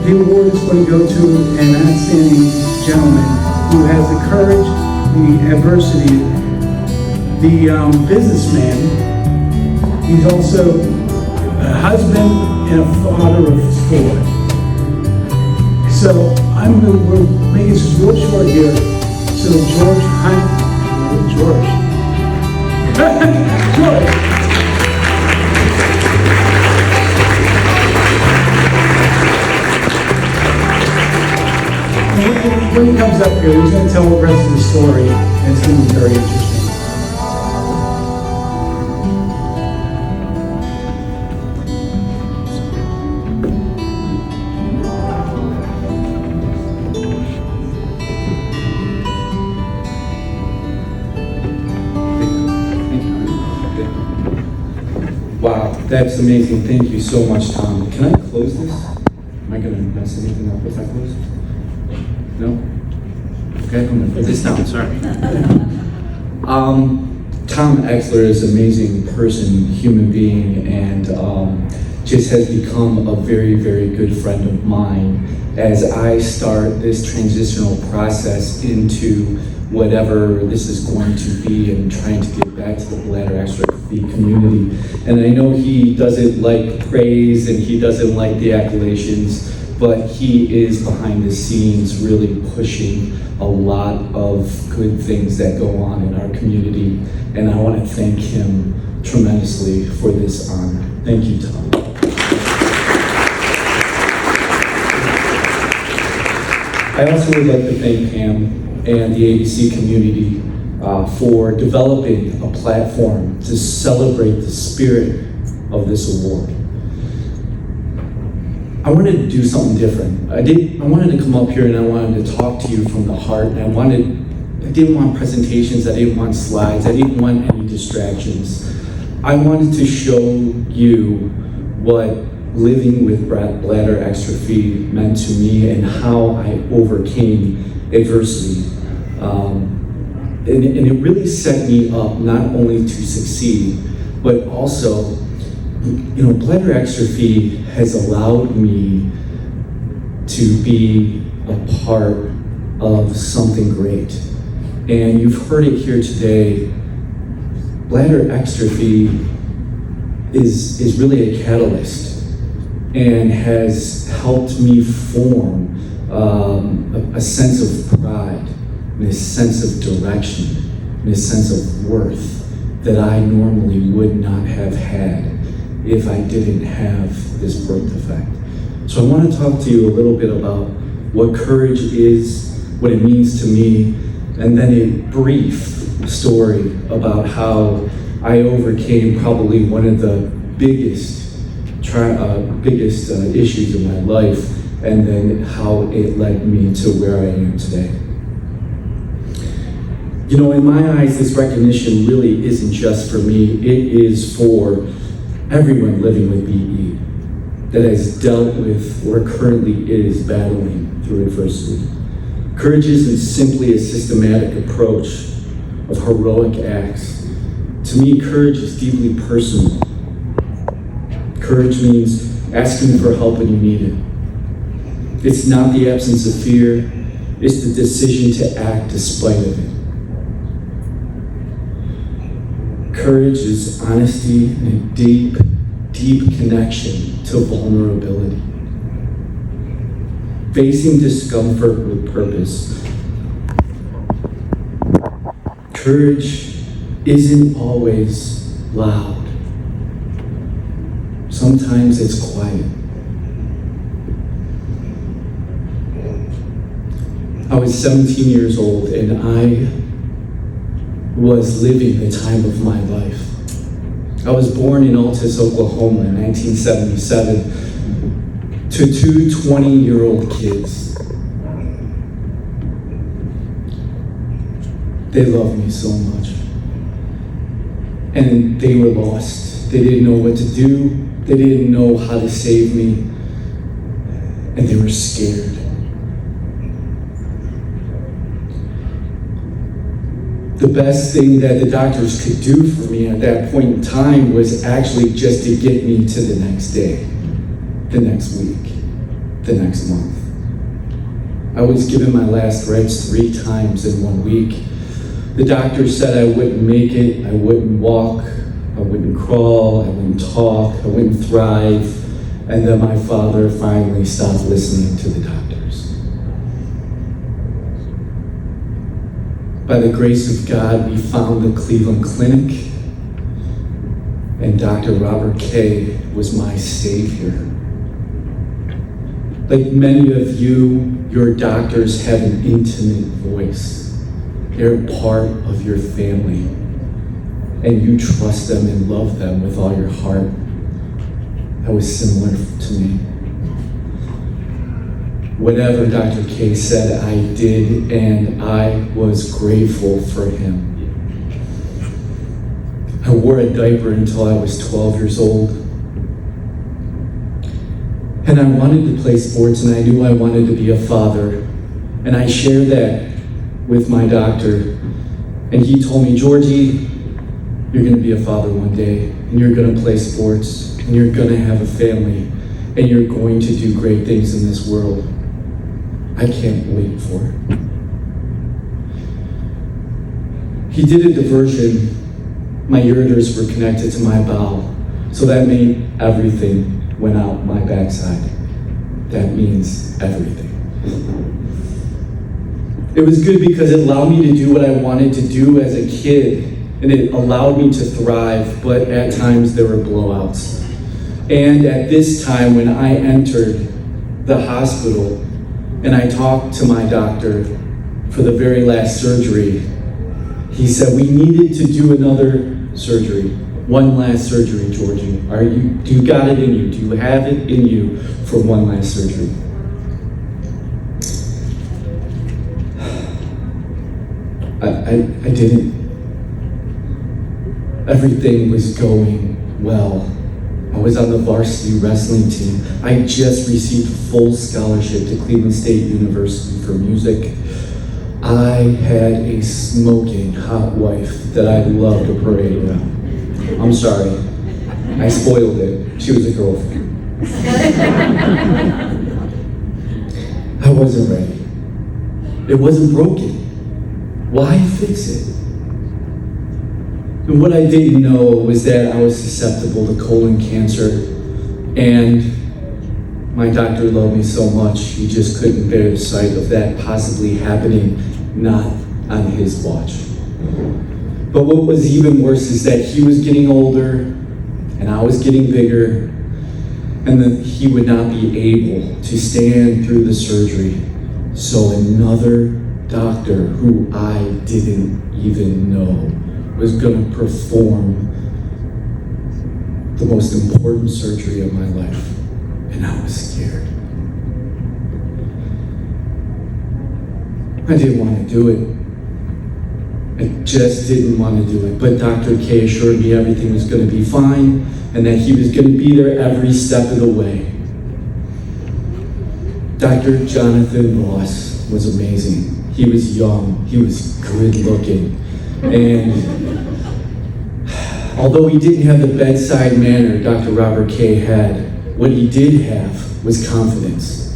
The award is going to go to an outstanding gentleman who has the courage, the adversity, the businessman. He's also a husband and a father of 4. So we're making this real short here. So George. George. When he comes up here, he's going to tell the rest of the story, and it's going to be very interesting. Wow, that's amazing. Thank you so much, Tom. Can I close this? Am I going to mess anything up if I close it? No? Okay, I'm going to put this down, sorry. Tom Exler is an amazing person, human being, and just has become a very, very good friend of mine as I start this transitional process into whatever this is going to be and trying to get back to the Bladder Exstrophy community. And I know he doesn't like praise and he doesn't like the accolations, but he is behind the scenes really pushing a lot of good things that go on in our community. And I want to thank him tremendously for this honor. Thank you, Tom. I also would like to thank Pam and the ABC community for developing a platform to celebrate the spirit of this award. I wanted to do something different. I wanted to come up here and I wanted to talk to you from the heart. And I didn't want presentations, I didn't want slides, I didn't want any distractions. I wanted to show you what living with bladder exstrophy meant to me and how I overcame adversity. And it really set me up not only to succeed, but also, bladder exstrophy has allowed me to be a part of something great. And you've heard it here today, bladder exstrophy is really a catalyst and has helped me form a sense of pride, and a sense of direction, and a sense of worth that I normally would not have had if I didn't have this birth defect. So I want to talk to you a little bit about what courage is, what it means to me, and then a brief story about how I overcame probably one of the biggest issues in my life, and then how it led me to where I am today. In my eyes, this recognition really isn't just for me, it is for everyone living with BE that has dealt with or currently is battling through adversity. Courage isn't simply a systematic approach of heroic acts. To me, courage is deeply personal. Courage means asking for help when you need it. It's not the absence of fear, it's the decision to act despite of it. Courage is honesty and a deep, deep connection to vulnerability. Facing discomfort with purpose. Courage isn't always loud. Sometimes it's quiet. I was 17 years old and I was living the time of my life. I was born in Altus, Oklahoma in 1977 to two 20-year-old kids. They loved me so much. And they were lost. They didn't know what to do. They didn't know how to save me. And they were scared. The best thing that the doctors could do for me at that point in time was actually just to get me to the next day, the next week, the next month. I was given my last rites 3 times in 1 week. The doctor said I wouldn't make it, I wouldn't walk, I wouldn't crawl, I wouldn't talk, I wouldn't thrive, and then my father finally stopped listening to the doctors. By the grace of God, we found the Cleveland Clinic, and Dr. Robert K. was my savior. Like many of you, your doctors have an intimate voice. They're part of your family, and you trust them and love them with all your heart. That was similar to me. Whatever Dr. K said, I did, and I was grateful for him. I wore a diaper until I was 12 years old. And I wanted to play sports, and I knew I wanted to be a father. And I shared that with my doctor. And he told me, Georgie, you're gonna be a father one day, and you're gonna play sports, and you're gonna have a family, and you're going to do great things in this world. I can't wait for it. He did a diversion. My ureters were connected to my bowel, so that made everything went out my backside. That means everything. It was good because it allowed me to do what I wanted to do as a kid, and it allowed me to thrive, but at times there were blowouts. And at this time, when I entered the hospital and I talked to my doctor for the very last surgery, he said, we needed to do another surgery. One last surgery, Georgie. Do you got it in you? Do you have it in you for one last surgery? I didn't. Everything was going well. I was on the varsity wrestling team. I just received full scholarship to Cleveland State University for music. I had a smoking hot wife that I loved to parade around. I'm sorry, I spoiled it. She was a girlfriend. I wasn't ready. It wasn't broken. Why fix it? And what I didn't know was that I was susceptible to colon cancer, and my doctor loved me so much, he just couldn't bear the sight of that possibly happening, not on his watch. But what was even worse is that he was getting older, and I was getting bigger, and that he would not be able to stand through the surgery. So another doctor who I didn't even know was going to perform the most important surgery of my life, and I was scared. I didn't want to do it. I just didn't want to do it. But Dr. K assured me everything was going to be fine and that he was going to be there every step of the way. Dr. Jonathan Ross was amazing. He was young, he was good looking, and although he didn't have the bedside manner Dr. Robert K had, what he did have was confidence.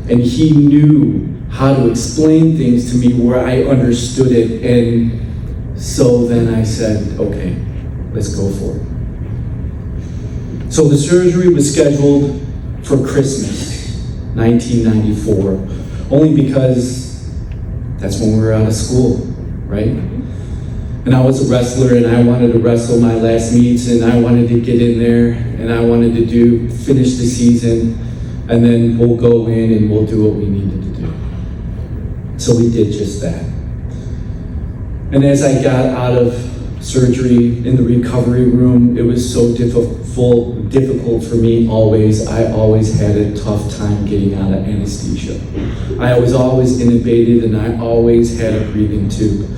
And he knew how to explain things to me where I understood it, and so then I said, okay, let's go for it. So the surgery was scheduled for Christmas, 1994, only because that's when we were out of school, right? And I was a wrestler, and I wanted to wrestle my last meets, and I wanted to get in there, and I wanted to finish the season, and then we'll go in and we'll do what we needed to do. So we did just that. And as I got out of surgery in the recovery room, it was so difficult for me always. I always had a tough time getting out of anesthesia. I was always intubated, and I always had a breathing tube.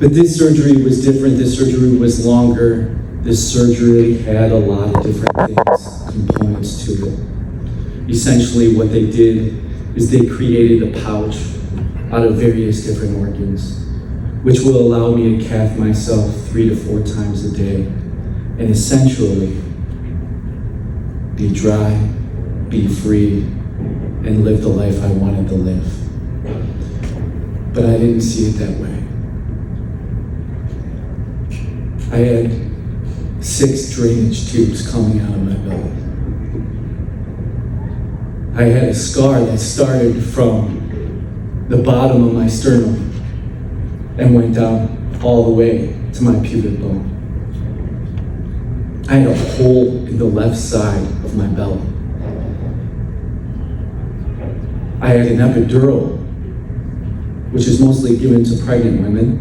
But this surgery was different. This surgery was longer. This surgery had a lot of different things, components to it. Essentially, what they did is they created a pouch out of various different organs, which will allow me to cath myself 3 to 4 times a day, and essentially be dry, be free, and live the life I wanted to live. But I didn't see it that way. I had 6 drainage tubes coming out of my belly. I had a scar that started from the bottom of my sternum and went down all the way to my pubic bone. I had a hole in the left side of my belly. I had an epidural, which is mostly given to pregnant women,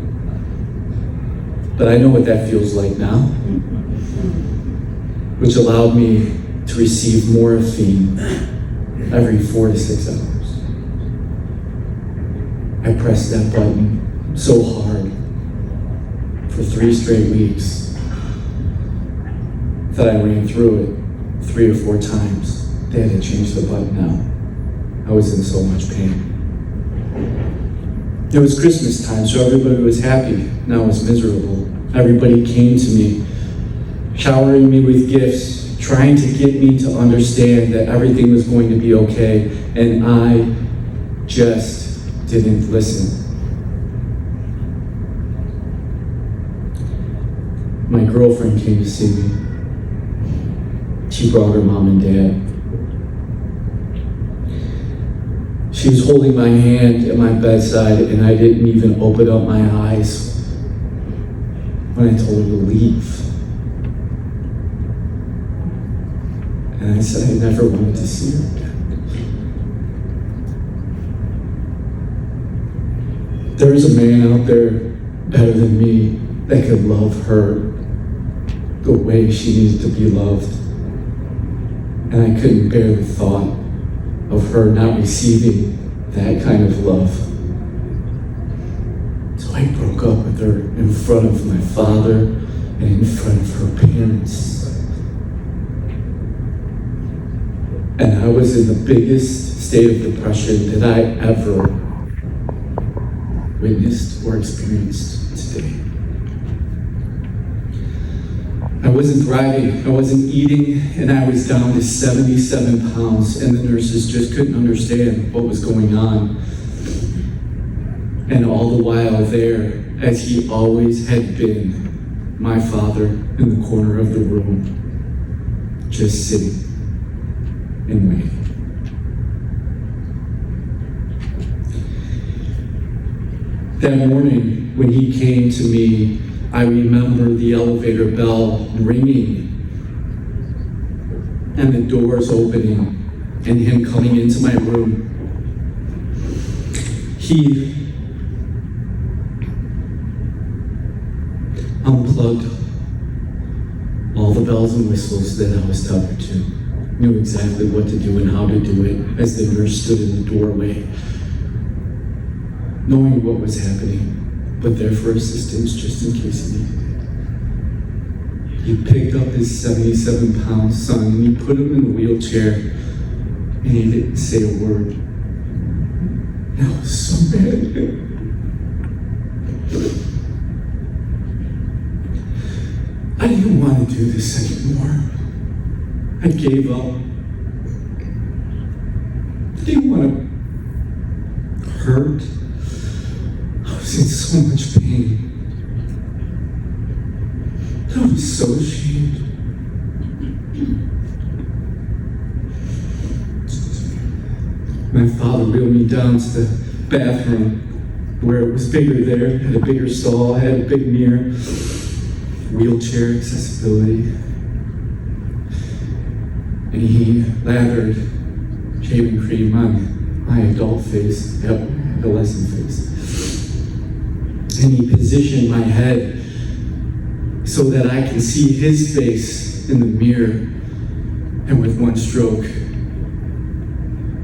but I know what that feels like now, which allowed me to receive morphine every 4 to 6 hours. I pressed that button so hard for 3 straight weeks that I ran through it 3 or 4 times. They had to change the button out. I was in so much pain. It was Christmas time, so everybody was happy, and I was miserable. Everybody came to me, showering me with gifts, trying to get me to understand that everything was going to be okay, and I just didn't listen. My girlfriend came to see me. She brought her mom and dad. She was holding my hand at my bedside, and I didn't even open up my eyes when I told her to leave. And I said I never wanted to see her again. There is a man out there better than me that could love her the way she needed to be loved. And I couldn't bear the thought of her not receiving that kind of love. So I broke up with her in front of my father and in front of her parents. And I was in the biggest state of depression that I ever witnessed or experienced today. I wasn't thriving, I wasn't eating, and I was down to 77 pounds, and the nurses just couldn't understand what was going on. And all the while there, as he always had been, my father in the corner of the room, just sitting and waiting. That morning, when he came to me, I remember the elevator bell ringing and the doors opening and him coming into my room. He unplugged all the bells and whistles that I was tethered to, knew exactly what to do and how to do it as the nurse stood in the doorway, knowing what was happening, but there for assistance just in case he needed it. He picked up his 77-pound son and he put him in a wheelchair and he didn't say a word. And I was so mad at him. I didn't want to do this anymore. I gave up. I didn't want to hurt. I was in so much pain. I was so ashamed. My father wheeled me down to the bathroom where it was bigger there, had a bigger stall, had a big mirror, wheelchair accessibility. And he lathered shaving cream on my adult face, adolescent face. And he positioned my head so that I can see his face in the mirror. And with one stroke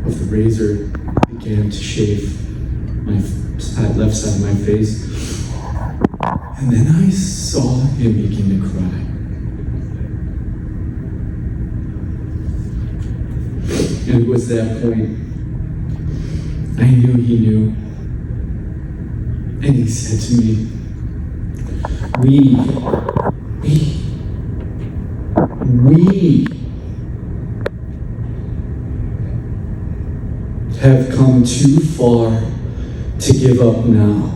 of the razor, began to shave my left side of my face. And then I saw him begin to cry. And it was that point I knew he knew. And he said to me, we have come too far to give up now.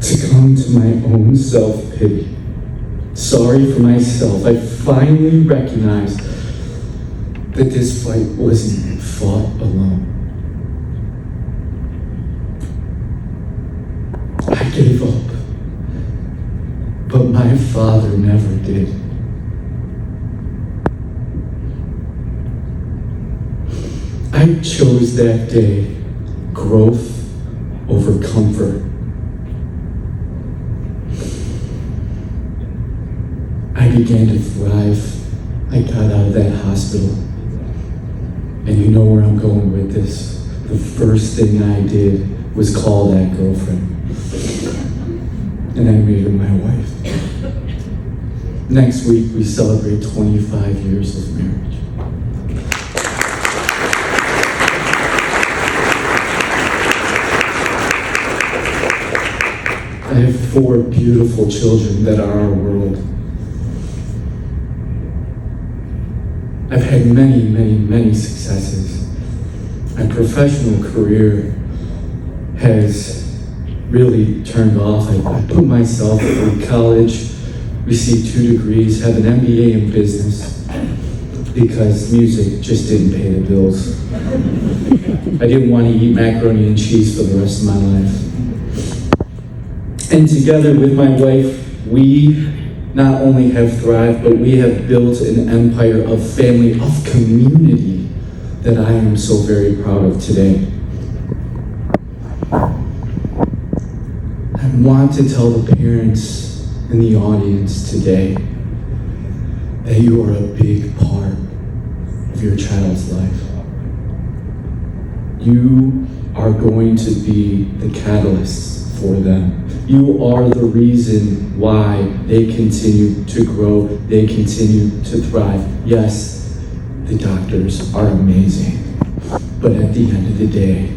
To come to my own self-pity. Sorry for myself. I finally recognized that this fight wasn't fought alone. I gave up, but my father never did. I chose that day growth over comfort. I began to thrive. I got out of that hospital. And you know where I'm going with this. The first thing I did was call that girlfriend. And I made her my wife. Next week, we celebrate 25 years of marriage. I have 4 beautiful children that are our world. I've had many, many, many successes. My professional career has really turned off. I put myself through college, received 2 degrees, have an MBA in business because music just didn't pay the bills. I didn't want to eat macaroni and cheese for the rest of my life. And together with my wife, we not only have thrived, but we have built an empire of family, of community that I am so very proud of today. I want to tell the parents in the audience today that you are a big part of your child's life. You are going to be the catalysts for them. You are the reason why they continue to grow, they continue to thrive. Yes, the doctors are amazing, but at the end of the day,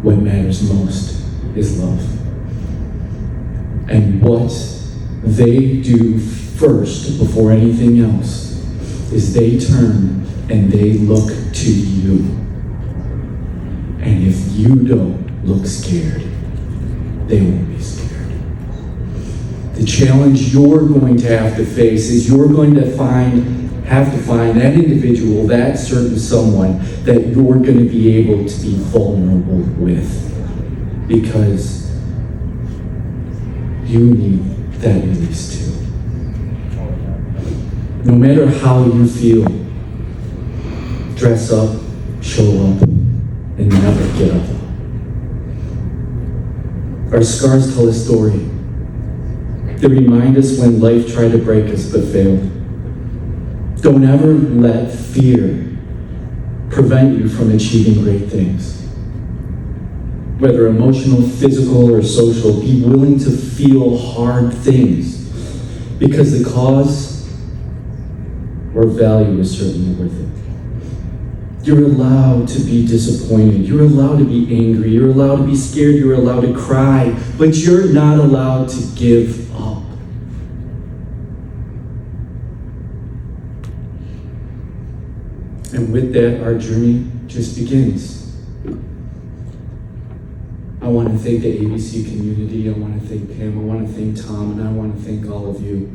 what matters most is love. And what they do first, before anything else, is they turn and they look to you. And if you don't look scared, they won't be scared. The challenge you're going to have to face is you're going to have to find that individual, that certain someone that you're going to be able to be vulnerable with, because you need that release too. No matter how you feel, dress up, show up, and never get up. Our scars tell a story. They remind us when life tried to break us but failed. Don't ever let fear prevent you from achieving great things. Whether emotional, physical, or social, be willing to feel hard things, because the cause or value is certainly worth it. You're allowed to be disappointed. You're allowed to be angry. You're allowed to be scared. You're allowed to cry. But you're not allowed to give up. And with that, our journey just begins. I want to thank the ABC community. I want to thank Pam. I want to thank Tom. And I want to thank all of you.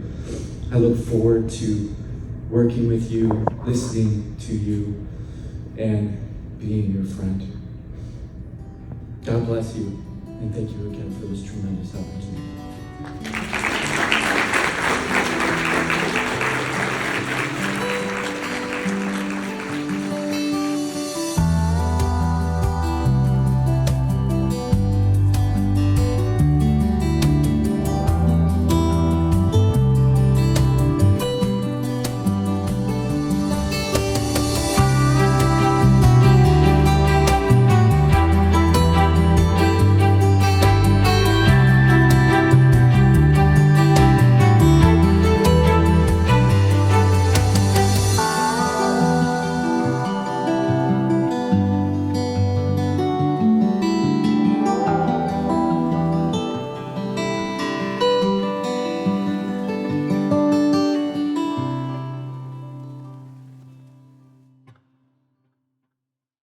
I look forward to working with you, listening to you, and being your friend. God bless you, and thank you again for this tremendous opportunity.